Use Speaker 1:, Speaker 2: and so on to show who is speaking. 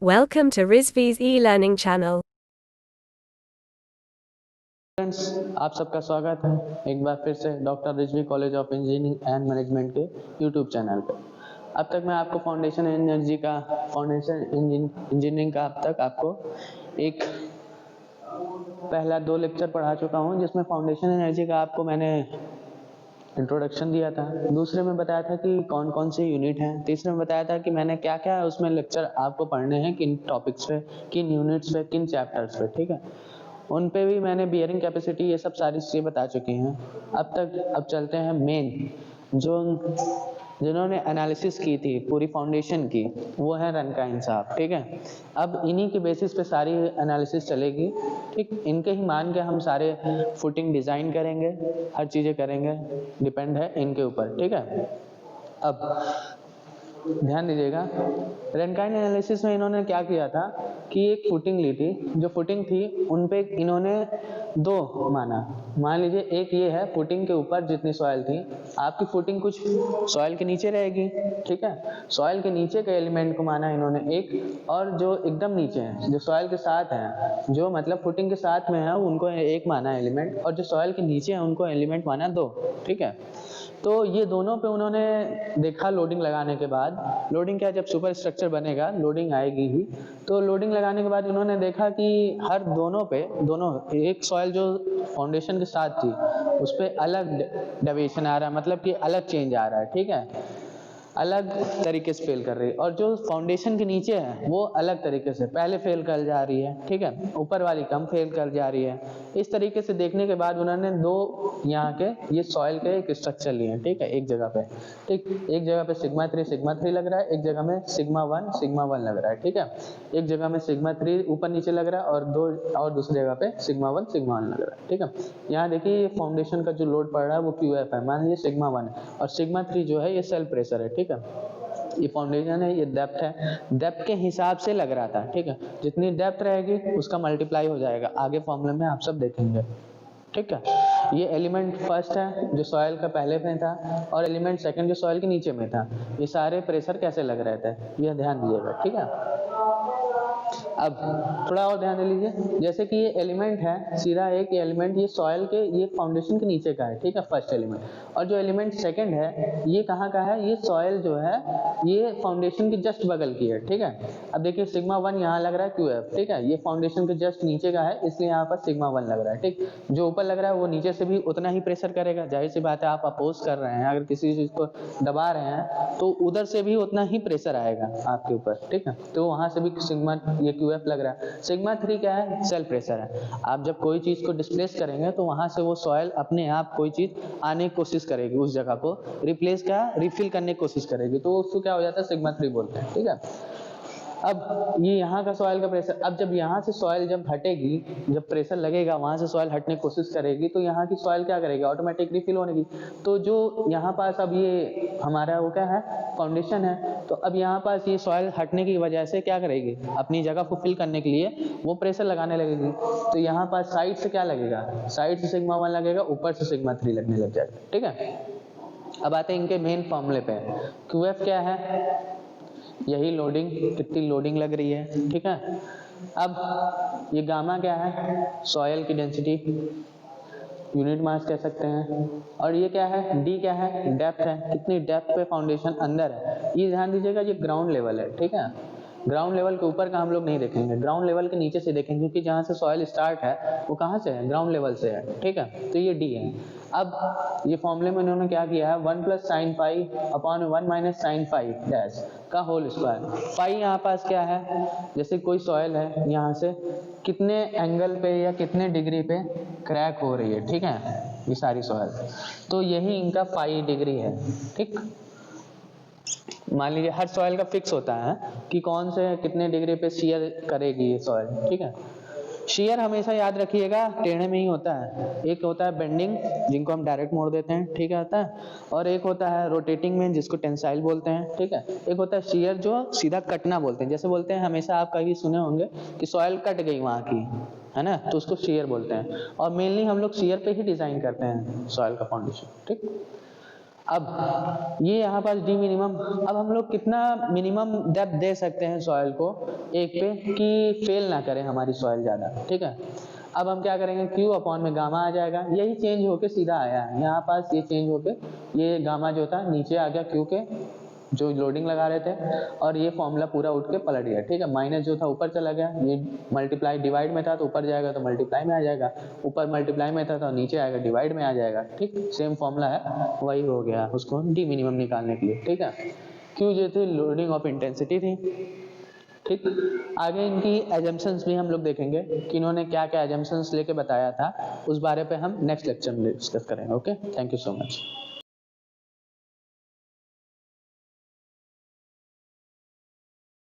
Speaker 1: Welcome to Rizvi's e-learning channel.
Speaker 2: Friends, आप सबका स्वागत है एक बार फिर से doctor Rizvi college of engineering and management के यूट्यूब चैनल पे। अब तक मैं आपको फाउंडेशन एनर्जी का इंजीनियरिंग का अब तक आपको एक पहला 2 लेक्चर पढ़ा चुका हूँ, जिसमें फाउंडेशन एनर्जी का आपको मैंने इंट्रोडक्शन दिया था। दूसरे में बताया था कि कौन कौन से यूनिट हैं। तीसरे में बताया था कि मैंने क्या क्या उसमें लेक्चर आपको पढ़ने हैं, किन टॉपिक्स पे, किन यूनिट्स पे, किन चैप्टर्स पे। ठीक है, उन पे भी मैंने बियरिंग कैपेसिटी ये सब सारी चीज़ें बता चुकी हैं। अब चलते हैं मेन, जिन्होंने एनालिसिस की थी पूरी फाउंडेशन की, वो है रनकाइन साहब। ठीक है, अब इन्हीं के बेसिस पे सारी एनालिसिस चलेगी। ठीक, इनके ही मान के हम सारे फुटिंग डिज़ाइन करेंगे, हर चीज़ें करेंगे, डिपेंड है इनके ऊपर। ठीक है, अब ध्यान दीजिएगा, रनकाइन एनालिसिस में इन्होंने क्या किया था कि एक फुटिंग ली थी। जो फुटिंग थी उन पे इन्होंने 2 माना। मान लीजिए एक ये है, फुटिंग के ऊपर जितनी सॉइल थी, आपकी फुटिंग कुछ सॉइल के नीचे रहेगी। ठीक है, सॉइल के नीचे के एलिमेंट को माना इन्होंने एक, और जो एकदम नीचे है, जो सॉइल के साथ है, जो मतलब फुटिंग के साथ में है, उनको एक माना एलिमेंट, और जो सॉइल के नीचे है उनको एलिमेंट माना 2। ठीक है, तो ये दोनों पे उन्होंने देखा लोडिंग लगाने के बाद। लोडिंग क्या, जब सुपर स्ट्रक्चर बनेगा लोडिंग आएगी ही, तो लोडिंग लगाने के बाद उन्होंने देखा कि हर दोनों एक सॉइल जो फाउंडेशन के साथ थी उस पर अलग डेविएशन आ रहा है, मतलब कि अलग चेंज आ रहा है। ठीक है, अलग तरीके से फेल कर रही है, और जो फाउंडेशन के नीचे है वो अलग तरीके से पहले फेल कर जा रही है। ठीक है, ऊपर वाली कम फेल कर जा रही है। इस तरीके से देखने के बाद उन्होंने 2 यहाँ के ये सॉइल के एक स्ट्रक्चर लिए हैं। ठीक है, एक जगह पे, ठीक, एक जगह पे सिग्मा 3 लग रहा है, एक जगह में सिग्मा 1 लग रहा है। ठीक है, एक जगह में सिग्मा 3 ऊपर नीचे लग रहा है, और दूसरी जगह पे सिग्मा 1 लग रहा है। ठीक है, यहाँ देखिए फाउंडेशन का जो लोड पड़ रहा है वो QF है, मान लीजिए सिग्मा 1, और सिग्मा 3 जो है ये सेल प्रेशर है। ठीक है, ये फाउंडेशन है, ये डेप्थ है, डेप्थ के हिसाब से लग रहा था। ठीक है, जितनी डेप्थ रहेगी उसका मल्टीप्लाई हो जाएगा, आगे फॉर्मूले में आप सब देखेंगे। ठीक है, ये एलिमेंट फर्स्ट है जो सॉइल का पहले में था, और एलिमेंट सेकंड जो सॉइल के नीचे में था। ये सारे प्रेशर कैसे लग रहे थे यह ध्यान दीजिएगा। ठीक है, अब थोड़ा और ध्यान दे लीजिए, जैसे कि ये एलिमेंट है सीधा एक एलिमेंट, ये सॉइल के, ये फाउंडेशन के नीचे का है। ठीक है, फर्स्ट एलिमेंट, और जो एलिमेंट सेकंड है ये कहाँ का है, ये सॉइल जो है ये फाउंडेशन के जस्ट बगल की है। ठीक है, अब देखिए सिग्मा 1 यहाँ लग रहा है QF। ठीक है, ये फाउंडेशन के जस्ट नीचे का है, इसलिए यहाँ पर सिग्मा 1 लग रहा है। ठीक, जो ऊपर लग रहा है वो नीचे से भी उतना ही प्रेशर करेगा, जाहिर सी बात है, आप अपोज कर रहे हैं, अगर किसी चीज को दबा रहे हैं तो उधर से भी उतना ही प्रेशर आएगा आपके ऊपर। ठीक है, तो वहां से भी सिग्मा, ये QF लग रहा है। सिग्मा 3 क्या है, सेल प्रेशर है। आप जब कोई चीज को डिस्प्लेस करेंगे तो वहां से वो सॉइल अपने आप कोई चीज आने की कोशिश करेगी, उस जगह को रिप्लेस क्या, रिफिल करने की कोशिश करेगी, तो उसको क्या हो जाता है, सिग्मा 3 बोलते हैं। ठीक है, अब ये यहाँ का सॉइल का प्रेशर, अब जब यहाँ से सॉइल जब हटेगी, जब प्रेशर लगेगा वहां से सॉइल हटने की कोशिश करेगी, तो यहाँ की सॉइल क्या करेगी, ऑटोमेटिक रिफिल होने की। तो जो यहाँ पास अब ये हमारा वो क्या है, फाउंडेशन है, तो अब यहाँ पास ये सॉइल हटने की वजह से क्या करेगी, अपनी जगह को फिल करने के लिए वो प्रेशर लगाने लगेगी। तो यहाँ पास साइड से क्या लगेगा, साइड से सिग्मा 1 लगेगा, ऊपर से सिग्मा 3 लगने लग जाएगा। ठीक है, अब आते हैं इनके मेन फॉर्मूले पे। QF क्या है, यही लोडिंग, कितनी लोडिंग लग रही है। ठीक है, अब ये गामा क्या है, सॉयल की डेंसिटी, यूनिट मास कह सकते हैं, और ये क्या है, D क्या है, डेप्थ है, कितनी डेप्थ पे फाउंडेशन अंदर है। ये ध्यान दीजिएगा, ये ग्राउंड लेवल है। ठीक है, ग्राउंड लेवल के ऊपर का हम लोग नहीं देखेंगे, ग्राउंड लेवल के नीचे से देखेंगे, क्योंकि जहाँ से सॉइल स्टार्ट है वो कहाँ से है, ग्राउंड लेवल से है। ठीक है, तो ये D है। अब ये फॉर्मूले में इन्होंने क्या किया है, 1 + sin phi upon 1 - sin phi dash का होल स्क्वायर। पाई यहाँ पास क्या है, जैसे कोई सॉइल है, यहाँ से कितने एंगल पे या कितने डिग्री पे क्रैक हो रही है। ठीक है, ये सारी सॉइल, तो यही इनका पाई डिग्री है। ठीक, मान लीजिए हर सॉइल का फिक्स होता है कि कौन से कितने डिग्री पे शियर करेगी ये सॉइल। ठीक है, शियर हमेशा याद रखिएगा टेढ़े में ही होता है। एक होता है बेंडिंग, जिनको हम डायरेक्ट मोड़ देते हैं, ठीक है, होता है, और एक होता है रोटेटिंग में, जिसको टेंसाइल बोलते हैं। ठीक है, एक होता है शियर जो सीधा कटना बोलते हैं, जैसे बोलते हैं, हमेशा आप कभी सुने होंगे कि सॉइल कट गई वहाँ की, है ना, तो उसको शियर बोलते हैं, और मेनली हम लोग शियर पे ही डिजाइन करते हैं सॉइल का फाउंडेशन। ठीक, अब ये यहाँ पास डी मिनिमम, अब हम लोग कितना मिनिमम डेप्थ दे सकते हैं सॉइल को एक पे कि फेल ना करे हमारी सॉइल ज़्यादा, ठीक है। अब हम क्या करेंगे, क्यू अपॉन में गामा आ जाएगा, यही चेंज होके सीधा आया है यहाँ पास, ये चेंज होके ये गामा जो था नीचे आ गया क्यू के जो लोडिंग लगा रहे थे, और ये फॉर्मूला पूरा उठ के पलट गया, ठीक है। माइनस जो था ऊपर चला गया, ये मल्टीप्लाई डिवाइड में था तो ऊपर जाएगा तो मल्टीप्लाई में आ जाएगा, ऊपर मल्टीप्लाई में था तो नीचे आएगा डिवाइड में आ जाएगा, ठीक। सेम फॉर्मूला है, वही हो गया उसको डी मिनिमम निकालने के लिए, ठीक है। क्यू जो थी लोडिंग ऑफ इंटेंसिटी थी, ठीक। आगे इनकी एजम्पशंस भी हम लोग देखेंगे कि इन्होंने क्या क्या एजम्पशंस लेके बताया था, उस बारे पे हम नेक्स्ट लेक्चर में डिस्कस करेंगे। Okay, thank you so much.